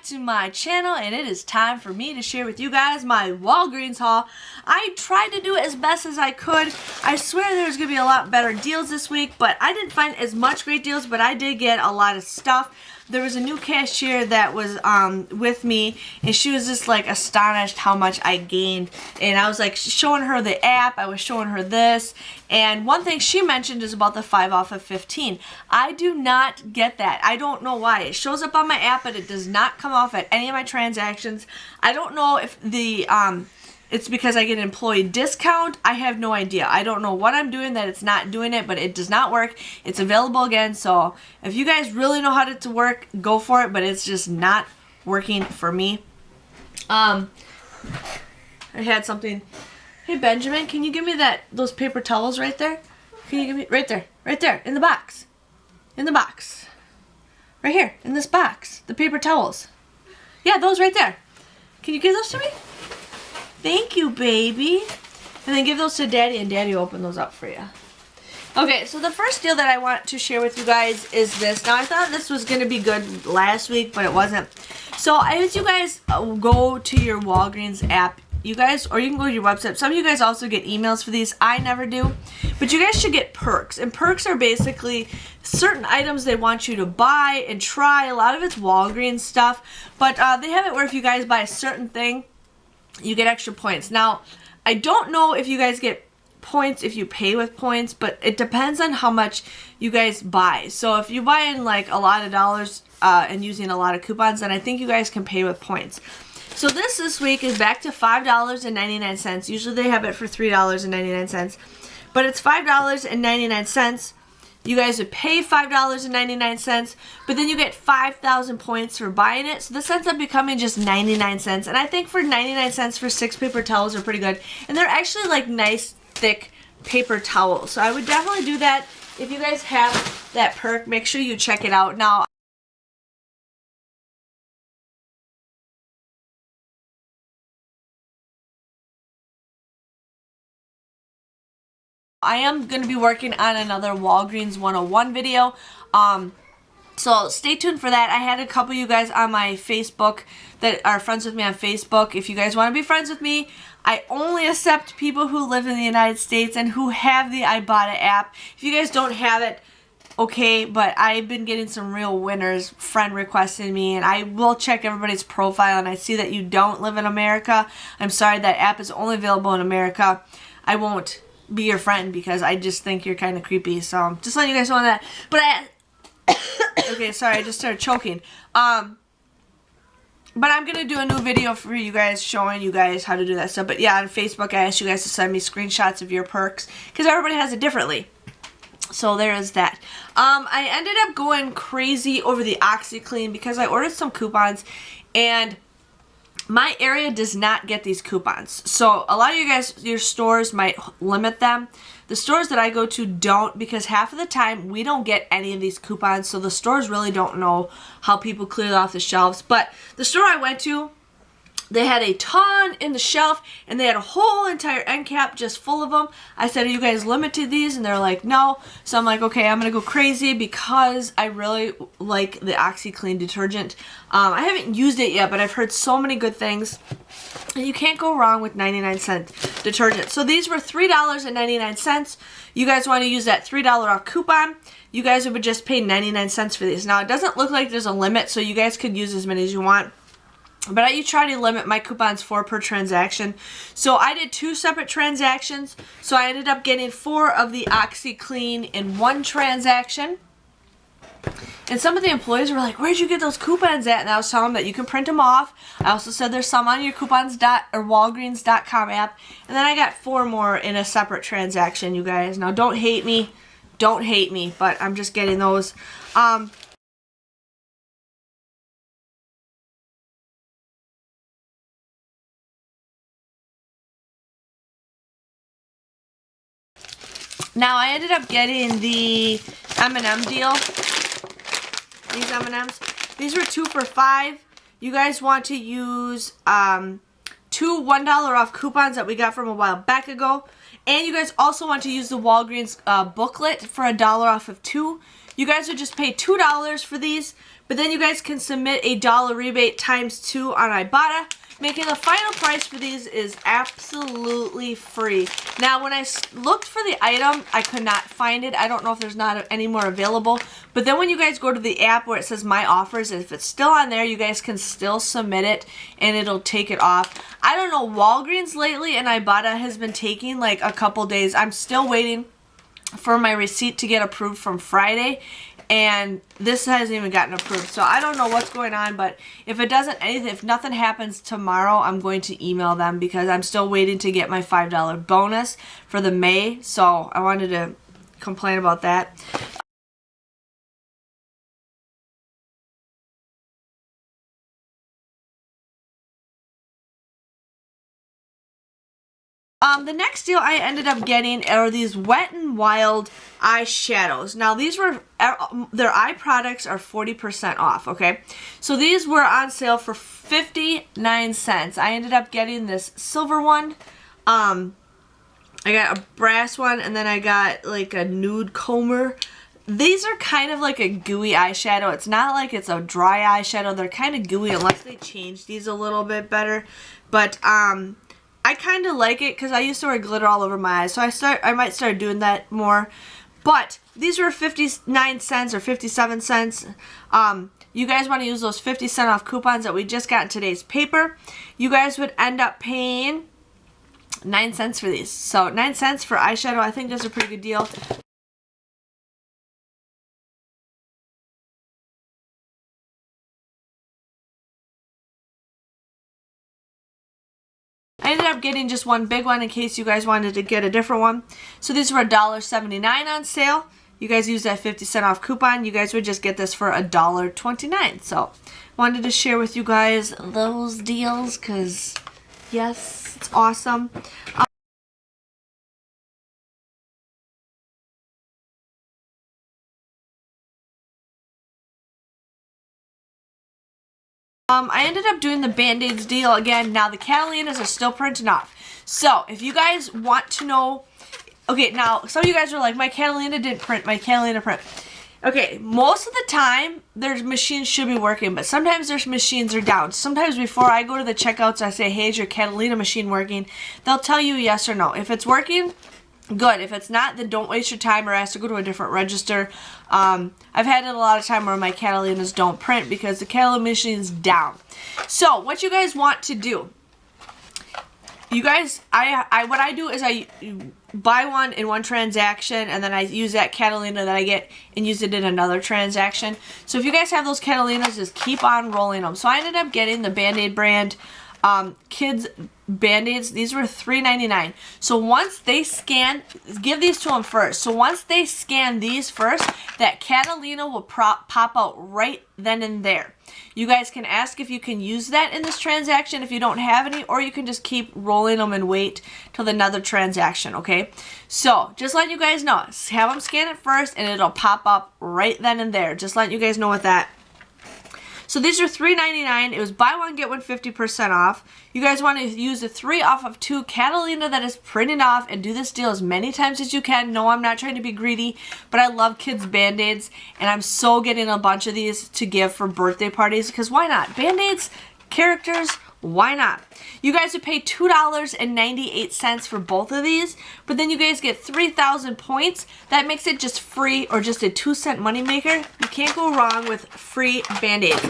to my channel, and it is time for me to share with you guys my Walgreens haul. I tried to do it as best as I could. I swear there's going to be a lot better deals this week, but I didn't find as much great deals, but I did get a lot of stuff. There was a new cashier that was with me, and she was just like astonished how much I gained. And I was like showing her the app, I was showing her this, and one thing she mentioned is about the 5 off of 15. I do not get that. I don't know why. It shows up on my app, but it does not come off at any of my transactions. I don't know if the it's because I get an employee discount. I have no idea. I don't know what I'm doing that it's not doing it, but it does not work. It's available again, so if you guys really know how to work, go for it, but it's just not working for me. I had something. Hey, Benjamin, can you give me those paper towels right there? Can you give me, right there, in the box. In the box. Right here, in this box. The paper towels. Yeah, those right there. Can you give those to me? Thank you, baby. And then give those to Daddy, and Daddy will open those up for you. Okay, so the first deal that I want to share with you guys is this. Now, I thought this was going to be good last week, but it wasn't. So, as you guys go to your Walgreens app, you guys, or you can go to your website. Some of you guys also get emails for these. I never do. But you guys should get perks. And perks are basically certain items they want you to buy and try. A lot of it's Walgreens stuff. But they have it where if you guys buy a certain thing, you get extra points. Now, I don't know if you guys get points if you pay with points, but it depends on how much you guys buy. So if you buy in like a lot of dollars and using a lot of coupons, then I think you guys can pay with points. So this week is back to $5.99. Usually they have it for $3.99, but it's $5.99. You guys would pay $5.99, but then you get 5,000 points for buying it. So this ends up becoming just 99 cents. And I think for 99 cents for 6 paper towels are pretty good. And they're actually like nice, thick paper towels. So I would definitely do that. If you guys have that perk, make sure you check it out. Now, I am going to be working on another Walgreens 101 video, so stay tuned for that. I had a couple of you guys on my Facebook that are friends with me on Facebook. If you guys want to be friends with me, I only accept people who live in the United States and who have the Ibotta app. If you guys don't have it, okay, but I've been getting some real winners friend requesting me, and I will check everybody's profile, and I see that you don't live in America. I'm sorry, that app is only available in America. I won't be your friend because I just think you're kind of creepy, so just letting you guys know that. But okay, sorry, I just started choking. But I'm gonna do a new video for you guys showing you guys how to do that stuff. But yeah, on Facebook I asked you guys to send me screenshots of your perks because everybody has it differently. So there is that. I ended up going crazy over the OxyClean because I ordered some coupons, and my area does not get these coupons. So a lot of you guys, your stores might limit them. The stores that I go to don't, because half of the time we don't get any of these coupons. So the stores really don't know how people clear it off the shelves. But the store I went to, they had a ton in the shelf, and they had a whole entire end cap just full of them. I said, are you guys limited these? And they're like, no. So I'm like, okay, I'm going to go crazy because I really like the OxyClean detergent. I haven't used it yet, but I've heard so many good things. And you can't go wrong with 99-cent detergent. So these were $3.99. You guys want to use that $3 off coupon, you guys would just pay 99 cents for these. Now, it doesn't look like there's a limit, so you guys could use as many as you want. But I try to limit my coupons 4 per transaction. So I did 2 separate transactions. So I ended up getting 4 of the OxyClean in 1 transaction. And some of the employees were like, where'd you get those coupons at? And I was telling them that you can print them off. I also said there's some on your Walgreens.com app. And then I got 4 more in a separate transaction, you guys. Now, don't hate me. Don't hate me. But I'm just getting those. Now, I ended up getting the M&M deal. These M&Ms. These were 2 for $5. You guys want to use 2 $1 off coupons that we got from a while back ago. And you guys also want to use the Walgreens booklet for $1 off of 2. You guys would just pay $2 for these, but then you guys can submit a $1 rebate times 2 on Ibotta, making the final price for these is absolutely free. Now, when I looked for the item, I could not find it. I don't know if there's not any more available. But then when you guys go to the app where it says My Offers, if it's still on there, you guys can still submit it and it'll take it off. I don't know, Walgreens lately and Ibotta has been taking like a couple days. I'm still waiting for my receipt to get approved from Friday, and this hasn't even gotten approved, so I don't know what's going on. But if it doesn't, if nothing happens tomorrow, I'm going to email them because I'm still waiting to get my $5 bonus for the May, so I wanted to complain about that. The next deal I ended up getting are these Wet n Wild eyeshadows. Now these were, their eye products are 40% off, okay? So these were on sale for 59 cents. I ended up getting this silver one. I got a brass one, and then I got like a nude comber. These are kind of like a gooey eyeshadow. It's not like it's a dry eyeshadow. They're kind of gooey unless they change these a little bit better. But I kind of like it because I used to wear glitter all over my eyes, so I might start doing that more. But these were 59 cents or 57 cents. You guys want to use those 50% off coupons that we just got in today's paper. You guys would end up paying 9 cents for these. So 9 cents for eyeshadow, I think that's a pretty good deal. I ended up getting just one big one in case you guys wanted to get a different one. So these were $1.79 on sale. You guys use that 50% off coupon. You guys would just get this for $1.29. So wanted to share with you guys those deals because, yes, it's awesome. I ended up doing the Bandaids deal again. Now the Catalinas are still printing off. So if you guys want to know, okay, now some of you guys are like, my Catalina didn't print, my Catalina print. Okay, most of the time their machines should be working, but sometimes their machines are down. Sometimes before I go to the checkouts, I say, hey, is your Catalina machine working? They'll tell you yes or no. If it's working, good. If it's not, then don't waste your time or ask to go to a different register. I've had it a lot of time where my Catalinas don't print because the Catalina machine is down. So what you guys want to do, you guys, what I do is I buy one in one transaction, and then I use that Catalina that I get and use it in another transaction. So if you guys have those Catalinas, just keep on rolling them. So I ended up getting the Band-Aid brand kids Band-Aids. These were $3.99. So once they scan, give these to them first. So once they scan these first, that Catalina will pop out right then and there. You guys can ask if you can use that in this transaction if you don't have any, or you can just keep rolling them and wait till another transaction, okay? So just letting you guys know, have them scan it first and it'll pop up right then and there. Just letting you guys know what that. So these are $3.99. It was buy one, get one 50% off. You guys want to use the 3 off of 2 Catalina that is printed off and do this deal as many times as you can. No, I'm not trying to be greedy, but I love kids Band-Aids, and I'm so getting a bunch of these to give for birthday parties because why not? Band-Aids, characters, why not? You guys would pay $2.98 for both of these, but then you guys get 3,000 points. That makes it just free or just a 2-cent moneymaker. You can't go wrong with free Band-Aids.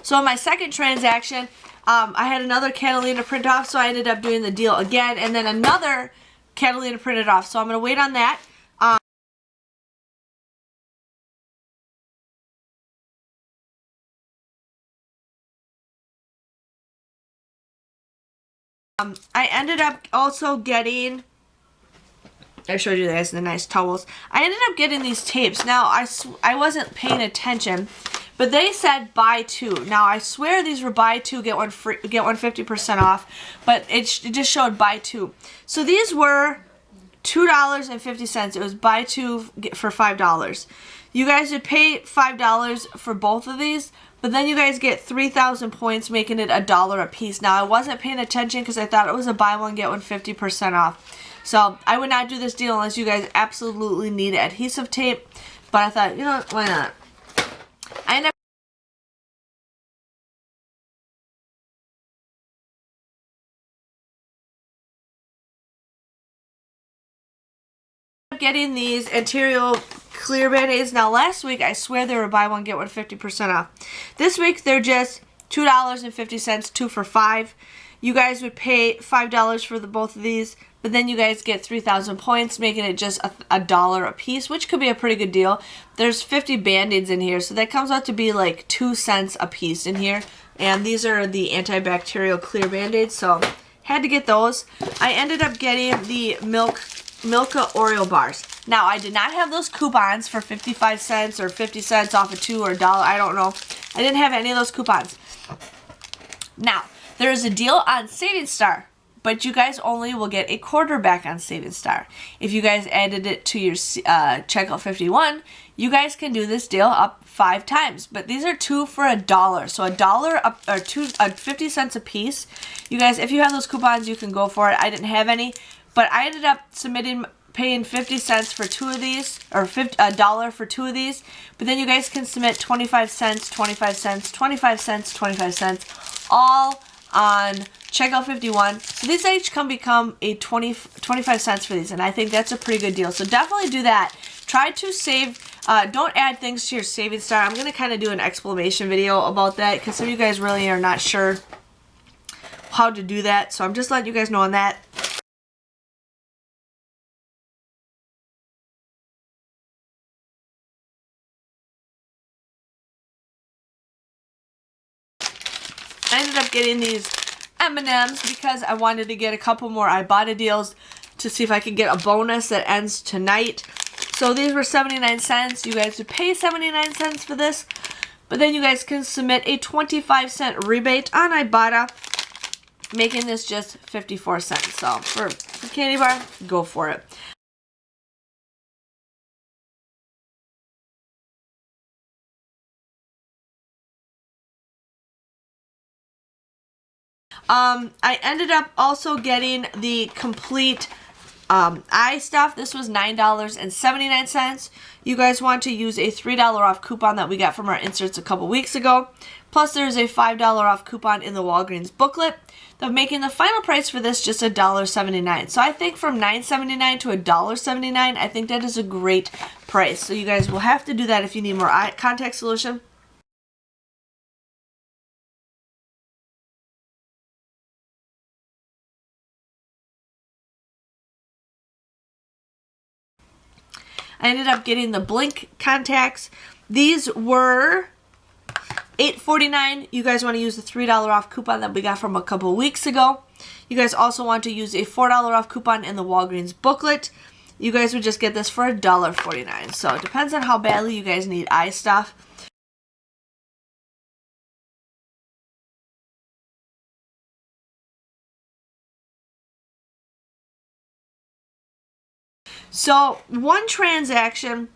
So in my second transaction, I had another Catalina print off, so I ended up doing the deal again, and then another Catalina printed off. So I'm going to wait on that. I ended up also getting, I showed you guys the nice towels. I ended up getting these tapes. Now, I wasn't paying attention, but they said buy 2. Now, I swear these were buy 2, get one free, get one 50% off, but it just showed buy 2. So these were $2.50. It was buy 2 for $5. You guys would pay $5 for both of these, but then you guys get 3,000 points, making it $1 a piece. Now, I wasn't paying attention because I thought it was a buy one, get one 50% off. So, I would not do this deal unless you guys absolutely need adhesive tape. But I thought, you know, why not? I ended up getting these Ontario clear Band-Aids. Now last week I swear they were buy one get one 50% off. This week they're just $2.50, 2 for $5. You guys would pay $5 for the both of these, but then you guys get 3,000 points, making it just a dollar a piece, which could be a pretty good deal. There's 50 Band-Aids in here, so that comes out to be like 2 cents a piece in here. And these are the antibacterial clear Band-Aids, so had to get those. I ended up getting the Milka Oreo bars. Now, I did not have those coupons for 55 cents or 50 cents off of 2 or $1. I don't know. I didn't have any of those coupons. Now, there is a deal on Saving Star, but you guys only will get a quarter back on Saving Star. If you guys added it to your checkout 51, you guys can do this deal up 5 times. But these are 2 for $1, so $1 up or 50 cents a piece. You guys, if you have those coupons, you can go for it. I didn't have any, but I ended up paying 50 cents for 2 of these, or $1 for 2 of these. But then you guys can submit 25 cents, 25 cents, 25 cents, 25 cents, all on checkout 51. So these each can become a 25 cents for these, and I think that's a pretty good deal. So definitely do that. Try to save, don't add things to your Saving Star. I'm going to kind of do an explanation video about that because some of you guys really are not sure how to do that. So I'm just letting you guys know on that. I ended up getting these M&Ms because I wanted to get a couple more Ibotta deals to see if I could get a bonus that ends tonight. So these were 79 cents. You guys would pay 79 cents for this, but then you guys can submit a 25-cent rebate on Ibotta, making this just 54 cents. So for a candy bar, go for it. I ended up also getting the complete eye stuff. This was $9.79. You guys want to use a $3 off coupon that we got from our inserts a couple weeks ago. Plus there's a $5 off coupon in the Walgreens booklet. They're making the final price for this just $1.79. So I think from $9.79 to $1.79, I think that is a great price. So you guys will have to do that if you need more eye contact solution. I ended up getting the Blink contacts. These were $8.49. You guys want to use the $3 off coupon that we got from a couple weeks ago. You guys also want to use a $4 off coupon in the Walgreens booklet. You guys would just get this for $1.49. So it depends on how badly you guys need eye stuff. So one transaction,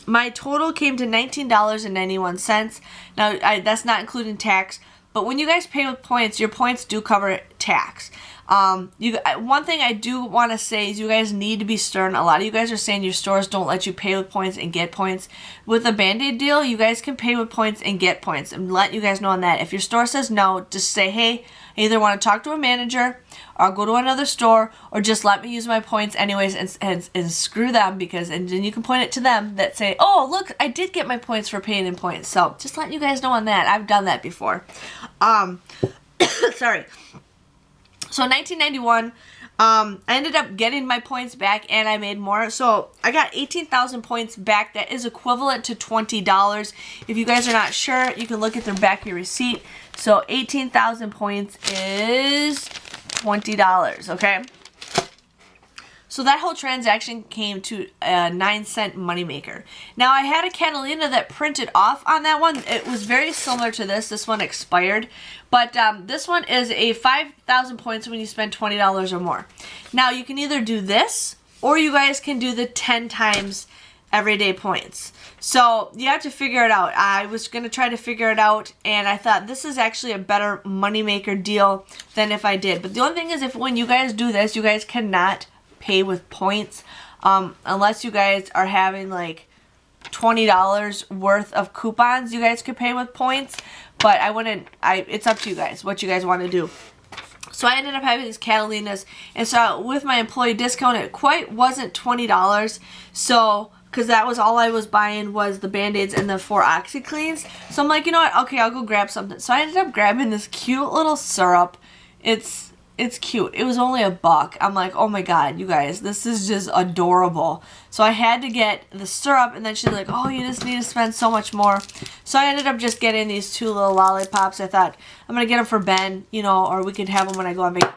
my total came to $19.91. Now that's not including tax, but when you guys pay with points, your points do cover tax. One thing I do want to say is you guys need to be stern. A lot of you guys are saying your stores don't let you pay with points and get points. With a Band-Aid deal, you guys can pay with points and get points. I'm letting you guys know on that. If your store says no, just say, hey, I either want to talk to a manager or I'll go to another store, or just let me use my points anyways and screw them, because and then you can point it to them that say, oh, look, I did get my points for paying in points. So just letting you guys know on that. I've done that before. Sorry. So 1991, I ended up getting my points back and I made more. So I got 18,000 points back. That is equivalent to $20. If you guys are not sure, you can look at the back of your receipt. So 18,000 points is $20, okay? So that whole transaction came to a 9-cent moneymaker. Now I had a Catalina that printed off on that one. It was very similar to this. This one expired. But this one is a 5,000 points when you spend $20 or more. Now you can either do this, or you guys can do the 10 times everyday points. So you have to figure it out. I was going to try to figure it out, and I thought this is actually a better moneymaker deal than if I did. But the only thing is, if when you guys do this, you guys cannot pay with points unless you guys are having like $20 worth of coupons you guys could pay with points, but I wouldn't, it's up to you guys, what you guys want to do. So I ended up having these Catalinas, and so with my employee discount, it quite wasn't $20, so, because that was all I was buying was the Band-Aids and the 4 OxyCleans. So I'm like, you know what, okay, I'll go grab something. So I ended up grabbing this cute little syrup. It's cute. It was only $1. I'm like, oh my god, you guys, this is just adorable. So I had to get the syrup, and then she's like, oh, you just need to spend so much more. So I ended up just getting these 2 little lollipops. I thought, I'm going to get them for Ben, you know, or we could have them when I go on vacation.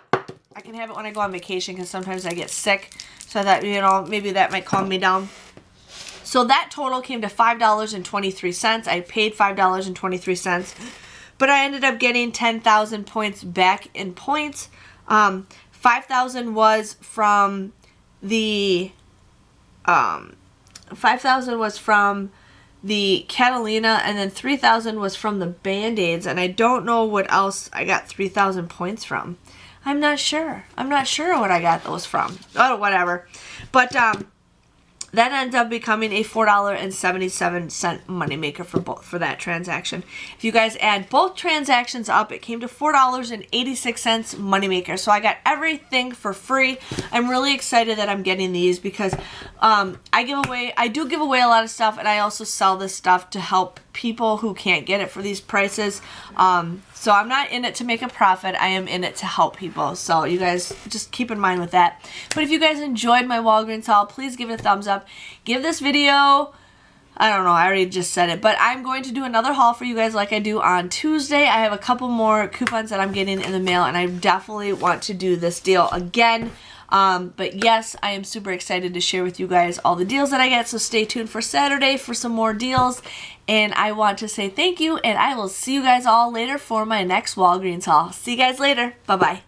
I can have it when I go on vacation because sometimes I get sick. So I thought, you know, maybe that might calm me down. So that total came to $5.23. I paid $5.23. But I ended up getting 10,000 points back in points. 5,000 was from the 5,000 was from the Catalina, and then 3,000 was from the Band-Aids, and I don't know what else I got 3,000 points from. I'm not sure. I'm not sure what I got those from. Oh, whatever. But that ends up becoming a $4.77 moneymaker for that transaction. If you guys add both transactions up, it came to $4.86 moneymaker. So I got everything for free. I'm really excited that I'm getting these because I do give away a lot of stuff, and I also sell this stuff to help people who can't get it for these prices. So I'm not in it to make a profit. I am in it to help people. So you guys just keep in mind with that. But if you guys enjoyed my Walgreens haul, please give it a thumbs up. Give this video, I don't know, I already just said it, but I'm going to do another haul for you guys like I do on Tuesday. I have a couple more coupons that I'm getting in the mail, and I definitely want to do this deal again. But yes, I am super excited to share with you guys all the deals that I get, so stay tuned for Saturday for some more deals. And I want to say thank you, and I will see you guys all later for my next Walgreens haul. See you guys later. Bye-bye.